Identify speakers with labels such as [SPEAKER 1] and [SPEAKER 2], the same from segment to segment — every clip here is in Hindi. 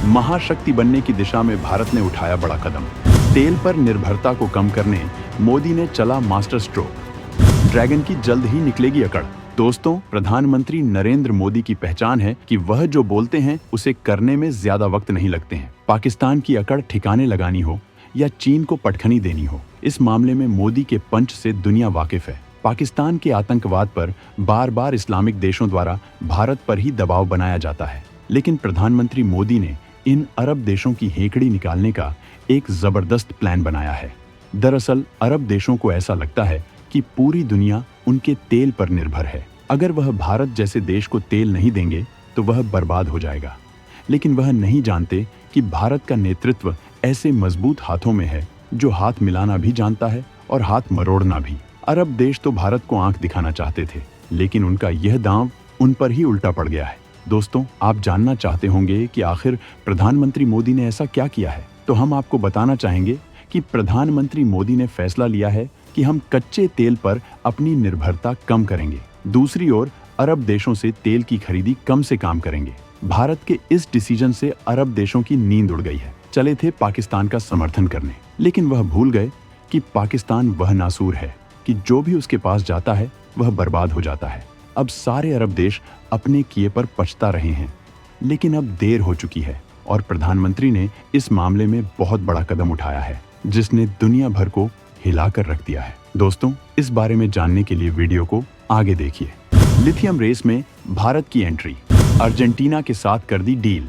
[SPEAKER 1] महाशक्ति बनने की दिशा में भारत ने उठाया बड़ा कदम। तेल पर निर्भरता को कम करने मोदी ने चला मास्टर स्ट्रोक। ड्रैगन की जल्द ही निकलेगी अकड़। दोस्तों, प्रधानमंत्री नरेंद्र मोदी की पहचान है कि वह जो बोलते हैं उसे करने में ज्यादा वक्त नहीं लगते हैं। पाकिस्तान की अकड़ ठिकाने लगानी हो या चीन को पटखनी देनी हो, इस मामले में मोदी के पंच से दुनिया वाकिफ है। पाकिस्तान के आतंकवाद पर बार बार इस्लामिक देशों द्वारा भारत पर ही दबाव बनाया जाता है, लेकिन प्रधानमंत्री मोदी ने इन अरब देशों की हेकड़ी निकालने का एक जबरदस्त प्लान बनाया है। दरअसल अरब देशों को ऐसा लगता है कि पूरी दुनिया उनके तेल पर निर्भर है। अगर वह भारत जैसे देश को तेल नहीं देंगे तो वह बर्बाद हो जाएगा। लेकिन वह नहीं जानते कि भारत का नेतृत्व ऐसे मजबूत हाथों में है जो हाथ मिलाना भी जानता है और हाथ मरोड़ना भी। अरब देश तो भारत को आंख दिखाना चाहते थे, लेकिन उनका यह दांव उन पर ही उल्टा पड़ गया है। दोस्तों, आप जानना चाहते होंगे कि आखिर प्रधानमंत्री मोदी ने ऐसा क्या किया है, तो हम आपको बताना चाहेंगे कि प्रधानमंत्री मोदी ने फैसला लिया है कि हम कच्चे तेल पर अपनी निर्भरता कम करेंगे। दूसरी ओर अरब देशों से तेल की खरीदी कम से काम करेंगे। भारत के इस डिसीजन से अरब देशों की नींद उड़ गई है। चले थे पाकिस्तान का समर्थन करने, लेकिन वह भूल गए कि पाकिस्तान वह नासूर है कि जो भी उसके पास जाता है वह बर्बाद हो जाता है। अब सारे अरब देश अपने किए पर पछता रहे हैं, लेकिन अब देर हो चुकी है और प्रधानमंत्री ने इस मामले में बहुत बड़ा कदम उठाया है, जिसने दुनिया भर को हिलाकर रख दिया है। दोस्तों, इस बारे में जानने के लिए वीडियो को आगे देखिए। लिथियम रेस में भारत की एंट्री, अर्जेंटीना के साथ कर दी डील।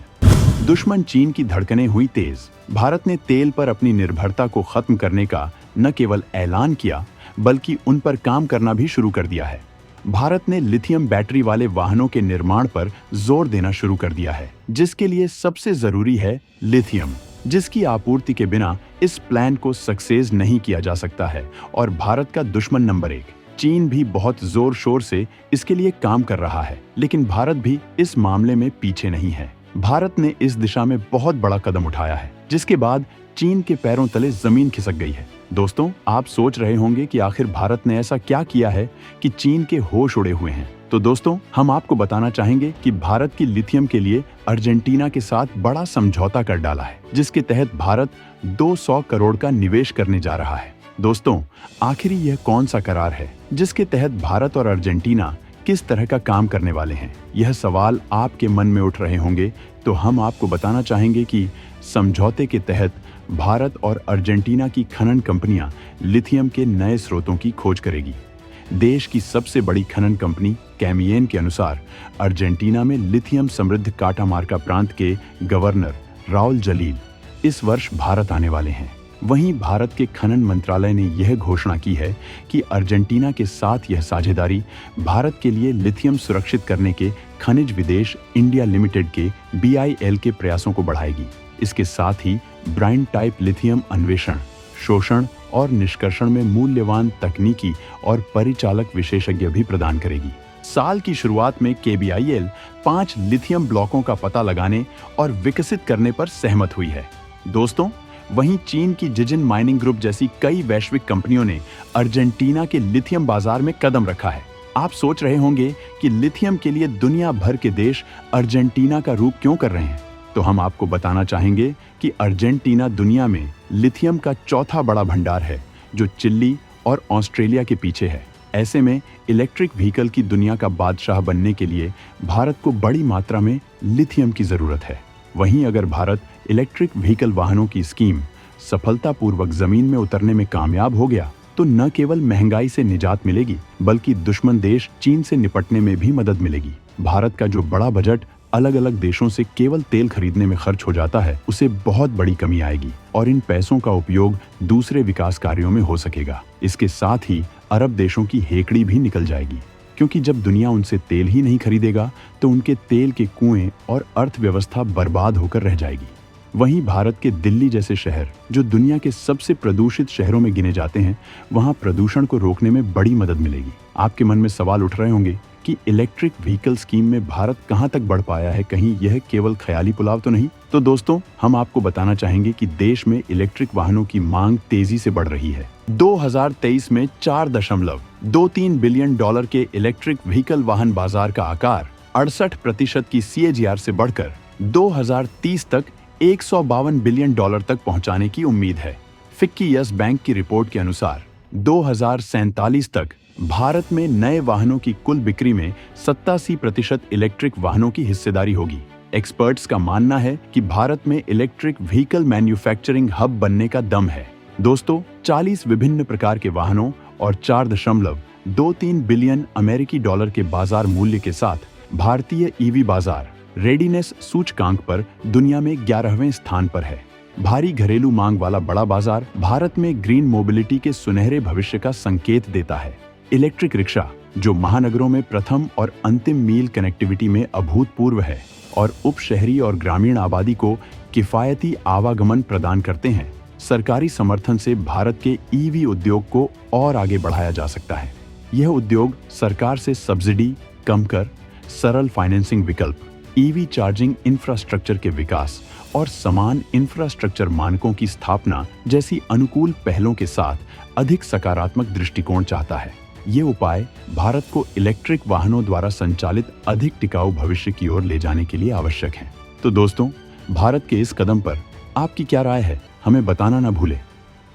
[SPEAKER 1] दुश्मन चीन की धड़कनें हुई तेज। भारत ने तेल पर अपनी निर्भरता को खत्म करने का न केवल ऐलान किया, बल्कि उन पर काम करना भी शुरू कर दिया है। भारत ने लिथियम बैटरी वाले वाहनों के निर्माण पर जोर देना शुरू कर दिया है, जिसके लिए सबसे जरूरी है लिथियम, जिसकी आपूर्ति के बिना इस प्लान को सक्सेस नहीं किया जा सकता है। और भारत का दुश्मन नंबर 1 चीन भी बहुत जोर शोर से इसके लिए काम कर रहा है, लेकिन भारत भी इस मामले में पीछे नहीं है। भारत ने इस दिशा में बहुत बड़ा कदम उठाया है, जिसके बाद चीन के पैरों तले जमीन खिसक गई है। दोस्तों, आप सोच रहे होंगे कि आखिर भारत ने ऐसा क्या किया है कि चीन के होश उड़े हुए हैं। तो दोस्तों, हम आपको बताना चाहेंगे कि भारत की लिथियम के लिए अर्जेंटीना के साथ बड़ा समझौता कर डाला है, जिसके तहत भारत 200 करोड़ का निवेश करने जा रहा है। दोस्तों, आखिर यह कौन सा करार है जिसके तहत भारत और अर्जेंटीना किस तरह का काम करने वाले हैं? यह सवाल आपके मन में उठ रहे होंगे, तो हम आपको बताना चाहेंगे कि समझौते के तहत भारत और अर्जेंटीना की खनन कंपनियां लिथियम के नए स्रोतों की खोज करेगी। देश की सबसे बड़ी खनन कंपनी कैमियन के अनुसार अर्जेंटीना में लिथियम समृद्ध काटामार्का प्रांत के गवर्नर राउल जलील इस वर्ष भारत आने वाले हैं। वहीं भारत के खनन मंत्रालय ने यह घोषणा की है कि अर्जेंटीना के साथ यह साझेदारी भारत के लिए लिथियम सुरक्षित करने के खनिज विदेश इंडिया लिमिटेड के BIL के प्रयासों को बढ़ाएगी। इसके साथ ही ब्राइन टाइप लिथियम अन्वेषण, शोषण और निष्कर्षण में मूल्यवान तकनीकी और परिचालक विशेषज्ञ भी प्रदान करेगी। साल की शुरुआत में KBIL 5 लिथियम ब्लॉकों का पता लगाने और विकसित करने पर सहमत हुई है। दोस्तों, वहीं चीन की जिजिन माइनिंग ग्रुप जैसी कई वैश्विक कंपनियों ने अर्जेंटीना के लिथियम बाजार में कदम रखा है। आप सोच रहे होंगे कि लिथियम के लिए दुनिया भर के देश अर्जेंटीना का रूप क्यों कर रहे हैं, तो हम आपको बताना चाहेंगे कि अर्जेंटीना दुनिया में लिथियम का चौथा बड़ा भंडार है, जो चिली और ऑस्ट्रेलिया के पीछे है। ऐसे में इलेक्ट्रिक व्हीकल की दुनिया का बादशाह बनने के लिए भारत को बड़ी मात्रा में लिथियम की जरूरत है। वहीं अगर भारत इलेक्ट्रिक व्हीकल वाहनों की स्कीम सफलतापूर्वक जमीन में उतरने में कामयाब हो गया, तो न केवल महंगाई से निजात मिलेगी, बल्कि दुश्मन देश चीन से निपटने में भी मदद मिलेगी। भारत का जो बड़ा बजट अलग अलग देशों से केवल तेल खरीदने में खर्च हो जाता है, उसे बहुत बड़ी कमी आएगी और इन पैसों का उपयोग दूसरे विकास कार्यों में हो सकेगा। इसके साथ ही अरब देशों की हेकड़ी भी निकल जाएगी, क्योंकि जब दुनिया उनसे तेल ही नहीं खरीदेगा तो उनके तेल के कुएं और अर्थव्यवस्था बर्बाद होकर रह जाएगी। वहीं भारत के दिल्ली जैसे शहर, जो दुनिया के सबसे प्रदूषित शहरों में गिने जाते हैं, वहां प्रदूषण को रोकने में बड़ी मदद मिलेगी। आपके मन में सवाल उठ रहे होंगे कि इलेक्ट्रिक व्हीकल स्कीम में भारत कहां तक बढ़ पाया है, कहीं यह केवल ख्याली पुलाव तो नहीं? तो दोस्तों, हम आपको बताना चाहेंगे कि देश में इलेक्ट्रिक वाहनों की मांग तेजी से बढ़ रही है। 2023 में $4.23 बिलियन के इलेक्ट्रिक व्हीकल वाहन बाजार का आकार 68% की CAGR से बढ़कर 2030 तक $152 बिलियन तक पहुंचाने की उम्मीद है। फिक्की यस बैंक की रिपोर्ट के अनुसार 2047 तक भारत में नए वाहनों की कुल बिक्री में 87% इलेक्ट्रिक वाहनों की हिस्सेदारी होगी। एक्सपर्ट्स का मानना है कि भारत में इलेक्ट्रिक व्हीकल मैन्युफैक्चरिंग हब बनने का दम है। दोस्तों, 40 विभिन्न प्रकार के वाहनों और 4.23 बिलियन अमेरिकी डॉलर के बाजार मूल्य के साथ भारतीय ईवी बाजार रेडीनेस सूचकांक पर दुनिया में 11वें स्थान पर है। भारी घरेलू मांग वाला बड़ा बाजार भारत में ग्रीन मोबिलिटी के सुनहरे भविष्य का संकेत देता है। इलेक्ट्रिक रिक्शा, जो महानगरों में प्रथम और अंतिम मील कनेक्टिविटी में अभूतपूर्व है और उप शहरी और ग्रामीण आबादी को किफायती आवागमन प्रदान करते हैं, सरकारी समर्थन से भारत के ईवी उद्योग को और आगे बढ़ाया जा सकता है। यह उद्योग सरकार से सब्सिडी, कम कर, सरल फाइनेंसिंग विकल्प, ईवी चार्जिंग इंफ्रास्ट्रक्चर के विकास और समान इंफ्रास्ट्रक्चर मानकों की स्थापना जैसी अनुकूल पहलों के साथ अधिक सकारात्मक दृष्टिकोण चाहता है। ये उपाय भारत को इलेक्ट्रिक वाहनों द्वारा संचालित अधिक टिकाऊ भविष्य की ओर ले जाने के लिए आवश्यक है। तो दोस्तों, भारत के इस कदम पर आपकी क्या राय है? हमें बताना ना भूलें।